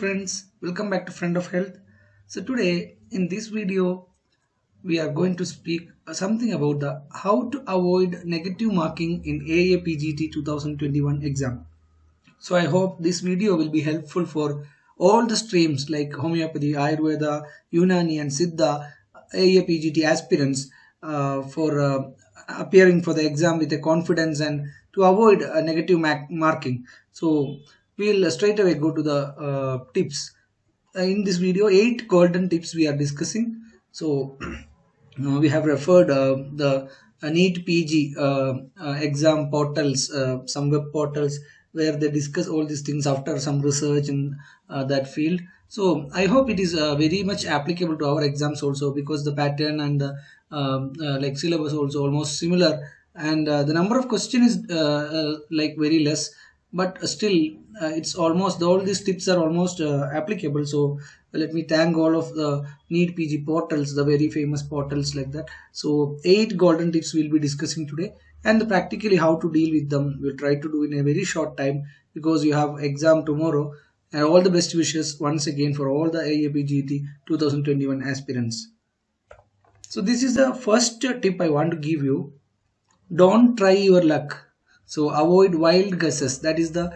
friends, welcome back to Friend of Health. So today in this video we are going to speak something about the how to avoid negative marking in AAPGT 2021 exam. So I hope this video will be helpful for all the streams like homeopathy, Ayurveda, Unani and Siddha AAPGT aspirants for appearing for the exam with a confidence and to avoid negative marking. So we'll straight away go to the tips. In this video, 8 golden tips we are discussing. So we have referred the NEET PG exam portals, some web portals where they discuss all these things after some research in that field. So I hope it is very much applicable to our exams also, because the pattern and the like syllabus also almost similar, and the number of questions is like very less, but still it's almost all these tips are almost applicable. So let me thank all of the NEET PG portals, the very famous portals like that. So 8 golden tips we'll be discussing today, and practically how to deal with them we'll try to do in a very short time, because you have exam tomorrow. And all the best wishes once again for all the AAPGT 2021 aspirants. So this is the first tip I want to give you. Don't try your luck. So avoid wild guesses. That is the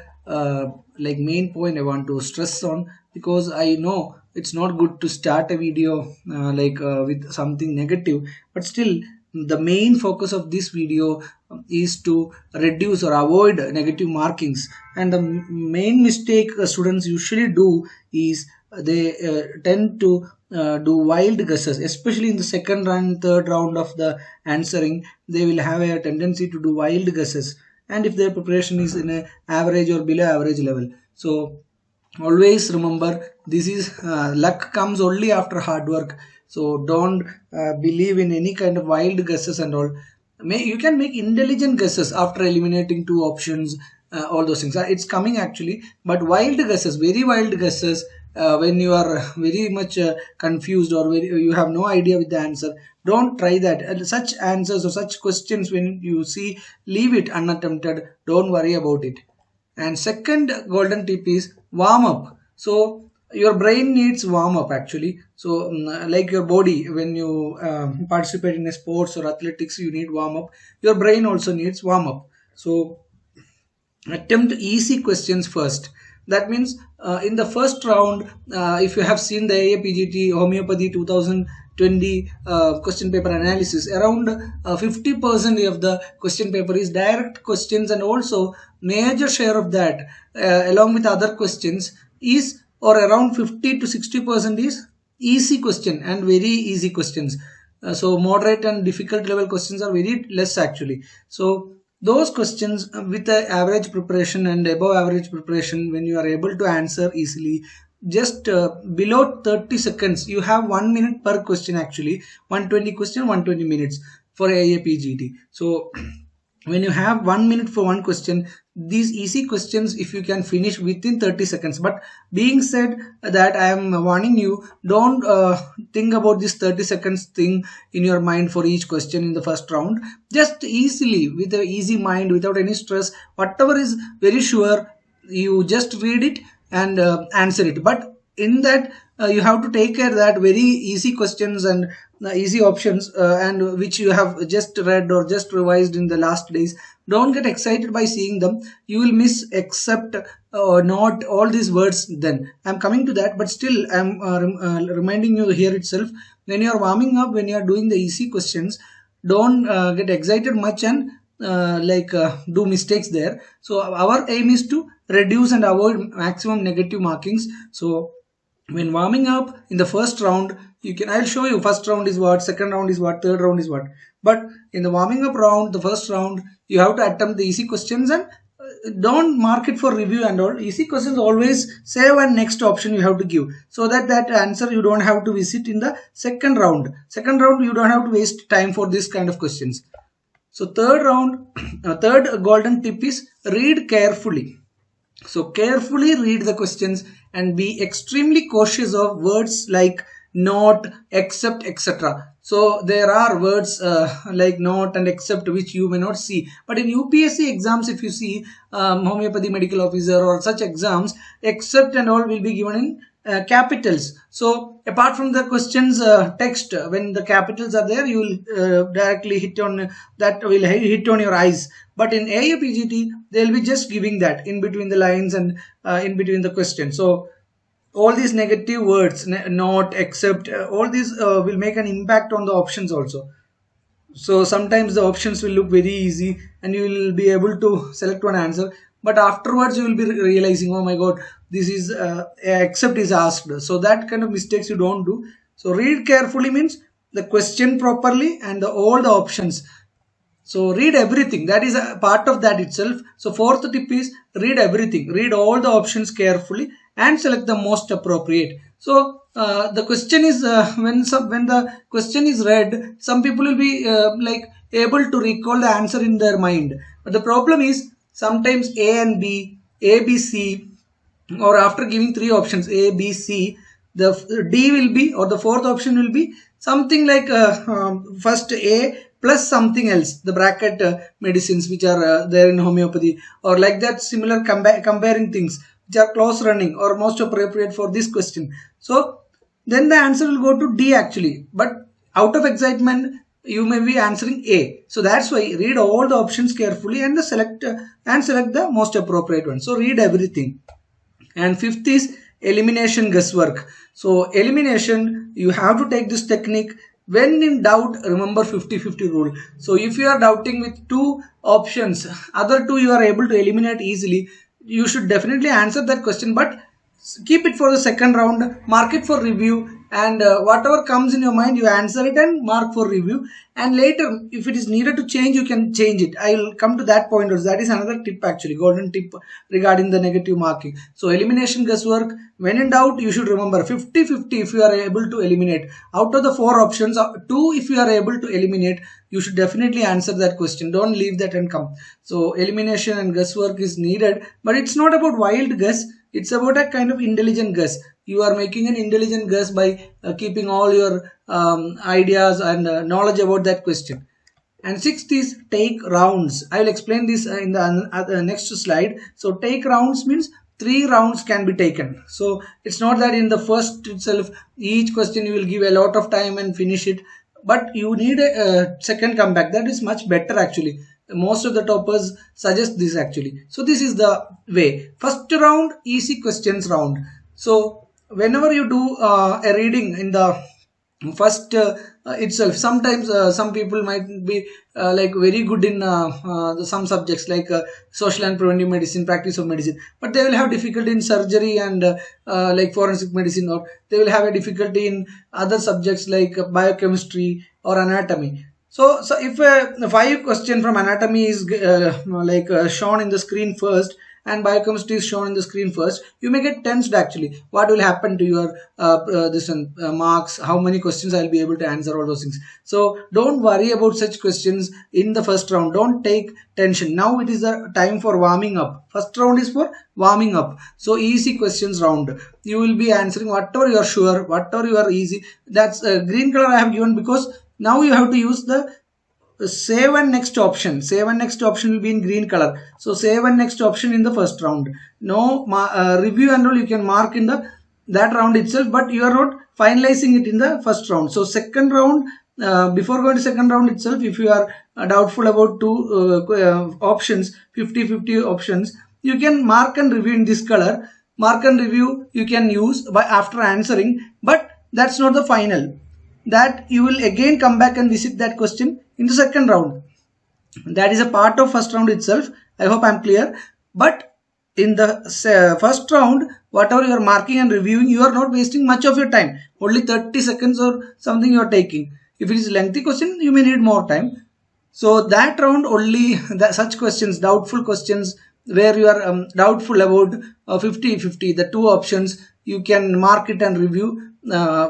like main point I want to stress on, because I know it's not good to start a video with something negative, but still the main focus of this video is to reduce or avoid negative markings. And the main mistake students usually do is they tend to do wild guesses, especially in the second and third round of the answering. They will have a tendency to do wild guesses, and if their preparation is in a average or below average level. So always remember, this is luck comes only after hard work. So don't believe in any kind of wild guesses and all. You can make intelligent guesses after eliminating 2 options, all those things. It's coming actually, but wild guesses, very wild guesses, when you are very much confused or you have no idea with the answer, don't try that. And such answers or such questions, when you see, leave it unattempted. Don't worry about it. And second golden tip is warm up. So your brain needs warm up actually. So like your body, when you participate in a sports or athletics, you need warm up. Your brain also needs warm up. So attempt easy questions first. That means in the first round, if you have seen the AAPGT homeopathy 2020 question paper analysis, around 50% of the question paper is direct questions, and also major share of that along with other questions is, or around 50 to 60% is easy question and very easy questions. So moderate and difficult level questions are very less actually. So those questions with the average preparation and above average preparation, when you are able to answer easily, just below 30 seconds, you have 1 minute per question actually. 120 question, 120 minutes for AAPGT. So when you have 1 minute for one question, these easy questions if you can finish within 30 seconds. But being said that, I am warning you, don't think about this 30 seconds thing in your mind for each question in the first round. Just easily, with an easy mind, without any stress, whatever is very sure, you just read it and answer it. But in that you have to take care that very easy questions and easy options and which you have just read or just revised in the last days, don't get excited by seeing them. You will miss except not all these words. Then I'm coming to that, but still I'm reminding you here itself, when you are warming up, when you are doing the easy questions, don't get excited much and do mistakes there. So our aim is to reduce and avoid maximum negative markings. So when warming up in the first round, I'll show you first round is what, second round is what, third round is what. But in the warming up round, the first round, you have to attempt the easy questions and don't mark it for review and all. Easy questions always save, and next option you have to give, so that answer you don't have to visit in the second round. Second round you don't have to waste time for this kind of questions. So third round, third golden tip is read carefully. So carefully read the questions and be extremely cautious of words like not, except, etc. So there are words like not and except which you may not see. But in UPSC exams, if you see homeopathy medical officer or such exams, except and all will be given in capitals. So apart from the questions text, when the capitals are there, you will directly hit on that, will hit on your eyes. But in AAPGT, they will be just giving that in between the lines and in between the question. So all these negative words, not, except, all these will make an impact on the options also. So sometimes the options will look very easy and you will be able to select one answer, but afterwards you will be realizing, oh my god, this is except is asked. So that kind of mistakes you don't do. So read carefully means the question properly and all the options. So read everything, that is a part of that itself. So fourth tip is read everything, read all the options carefully and select the most appropriate. So the question is when the question is read, some people will be like able to recall the answer in their mind. But the problem is sometimes A and B, A, B, C, or after giving three options A, B, C, the D will be, or the fourth option will be something like first A plus something else, the bracket medicines which are there in homeopathy, or like that, similar comparing things which are close running or most appropriate for this question. So then the answer will go to D actually, but out of excitement you may be answering A. So that's why read all the options carefully and select the most appropriate one. So read everything. And fifth is elimination guesswork. So elimination, you have to take this technique. When in doubt, remember 50-50 rule. So if you are doubting with two options, other two you are able to eliminate easily, you should definitely answer that question, but keep it for the second round, mark it for review, and whatever comes in your mind, you answer it and mark for review. And later, if it is needed to change, you can change it. I will come to that point also. That is another tip actually, golden tip regarding the negative marking. So elimination guesswork, when in doubt, you should remember 50-50 if you are able to eliminate. Out of the four options, two if you are able to eliminate, you should definitely answer that question. Don't leave that and come. So elimination and guesswork is needed, but it's not about wild guess. It's about a kind of intelligent guess. You are making an intelligent guess by keeping all your ideas and knowledge about that question. And sixth is take rounds. I will explain this in the next slide. So take rounds means 3 rounds can be taken. So it's not that in the first itself each question you will give a lot of time and finish it, but you need a second comeback. That is much better actually. Most of the toppers suggest this actually. So this is the way. First round, easy questions round. So whenever you do a reading in the first itself, sometimes some people might be like very good in some subjects like social and preventive medicine, practice of medicine, but they will have difficulty in surgery and like forensic medicine, or they will have a difficulty in other subjects like biochemistry or anatomy. So if a 5 question from anatomy is shown in the screen first and biochemistry is shown in the screen first, you may get tensed actually. What will happen to your marks? How many questions I will be able to answer? All those things. So don't worry about such questions in the first round. Don't take tension. Now it is the time for warming up. First round is for warming up. So easy questions round. You will be answering whatever you are sure, whatever you are easy. That's green color I have given because now you have to use the save and next option. Save and next option will be in green color. So save and next option in the first round. No review and all you can mark in that round itself, but you are not finalizing it in the first round. So second round, before going to second round itself, if you are doubtful about two options, 50-50 options, you can mark and review in this color. Mark and review you can use by after answering, but that's not the final. That you will again come back and visit that question in the second round. That is a part of first round itself. I hope I am clear. But in the first round, whatever you are marking and reviewing, you are not wasting much of your time. Only 30 seconds or something you are taking. If it is a lengthy question, you may need more time. So that round only such questions, doubtful questions, where you are doubtful about 50-50, the two options, you can mark it and review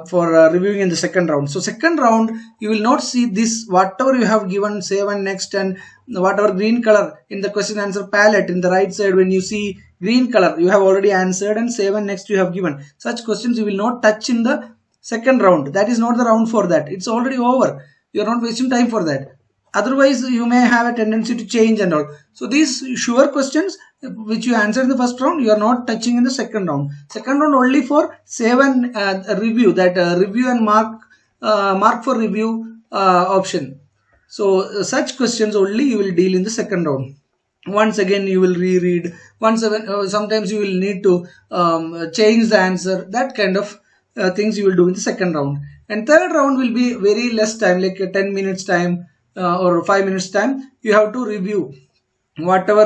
for reviewing in the second round. So second round, you will not see this, whatever you have given, save and next, and whatever green color in the question answer palette in the right side, when you see green color, you have already answered, and save and next you have given. Such questions you will not touch in the second round. That is not the round for that. It's already over. You are not wasting time for that. Otherwise, you may have a tendency to change and all. So these sure questions which you answer in the first round, you are not touching in the second round. Second round only for save and review, that review and mark for review option. So such questions only you will deal in the second round. Once again you will reread. Sometimes you will need to change the answer. That kind of things you will do in the second round. And third round will be very less time, like 10 minutes time or 5 minutes time. You have to review whatever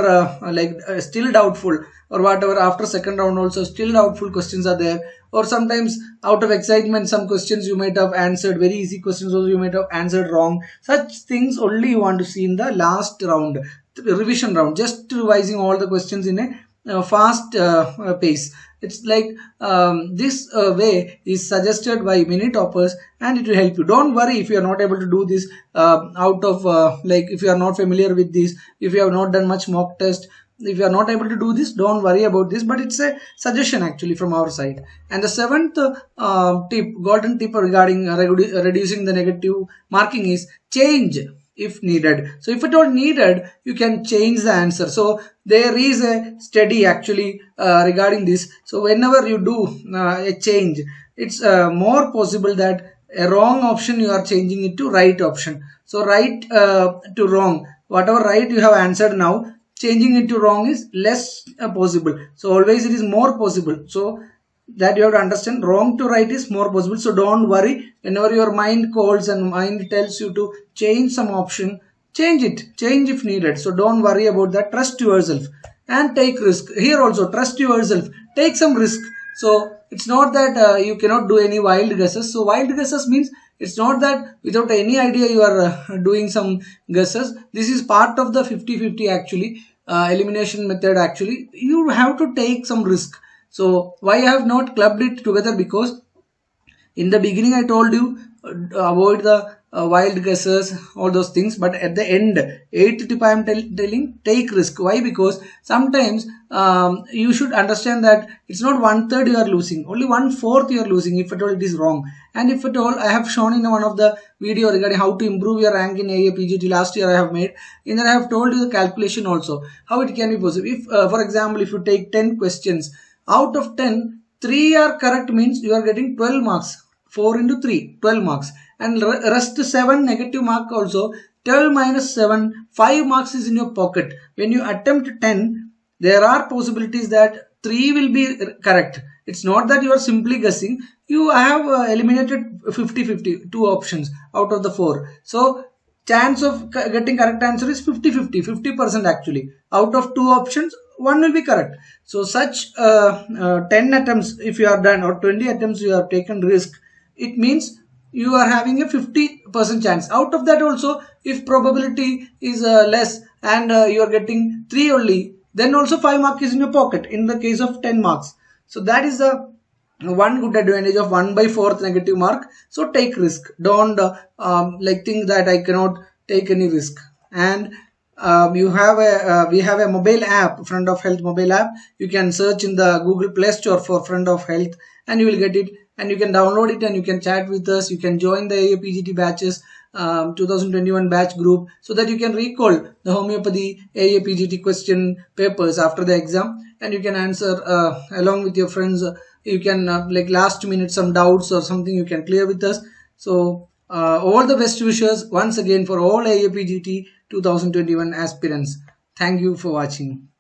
still doubtful, or whatever after second round also still doubtful questions are there, or sometimes out of excitement some questions you might have answered, very easy questions also you might have answered wrong. Such things only you want to see in the last round, revision round, just revising all the questions in a fast pace. It's like this way is suggested by many toppers, and it will help you. Don't worry if you are not able to do this if you are not familiar with this, if you have not done much mock test, if you are not able to do this, don't worry about this, but it's a suggestion actually from our side. And the seventh golden tip regarding reducing the negative marking is change if needed. So if at all needed, you can change the answer. So there is a study actually regarding this. So whenever you do a change, it's more possible that a wrong option you are changing it to right option. So right to wrong, whatever right you have answered now, changing it to wrong is less possible. So always it is more possible. So that you have to understand, wrong to right is more possible. So don't worry, whenever your mind calls and mind tells you to change some option, change it, change if needed. So don't worry about that. Trust yourself and take risk. Here also trust yourself, take some risk. So it's not that you cannot do any wild guesses. So wild guesses means it's not that without any idea you are doing some guesses. This is part of the 50-50 actually, elimination method actually. You have to take some risk. So why I have not clubbed it together? Because in the beginning I told you avoid the wild guesses, all those things, but at the end 8th tip I am telling take risk. Why? Because sometimes you should understand that it's not 1/3 you are losing, only 1/4 you are losing if at all it is wrong. And if at all, I have shown in one of the video regarding how to improve your rank in AAPGT last year I have made. In that I have told you the calculation also, how it can be possible. If for example, if you take 10 questions, out of 10, 3 are correct means you are getting 12 marks. 4 into 3, 12 marks. And rest 7 negative mark also. 12 minus 7, 5 marks is in your pocket. When you attempt 10, there are possibilities that 3 will be correct. It's not that you are simply guessing. You have eliminated 50-50, 2 options out of the 4. So chance of getting correct answer is 50-50, 50% actually. Out of 2 options, 1 will be correct. So such 10 attempts if you have done, or 20 attempts you have taken risk, it means you are having a 50% chance. Out of that also, if probability is less and you are getting 3 only, then also 5 marks is in your pocket in the case of 10 marks. So that is the one good advantage of 1/4 negative mark. So take risk. Don't think that I cannot take any risk. And we have a mobile app, Friend of Health mobile app. You can search in the Google Play Store for Friend of Health and you will get it, and you can download it and you can chat with us. You can join the AAPGT batches 2021 batch group, so that you can recall the homeopathy AAPGT question papers after the exam, and you can answer along with your friends. You can last minute some doubts or something you can clear with us. So all the best wishes once again for all AAPGT 2021 aspirants. Thank you for watching.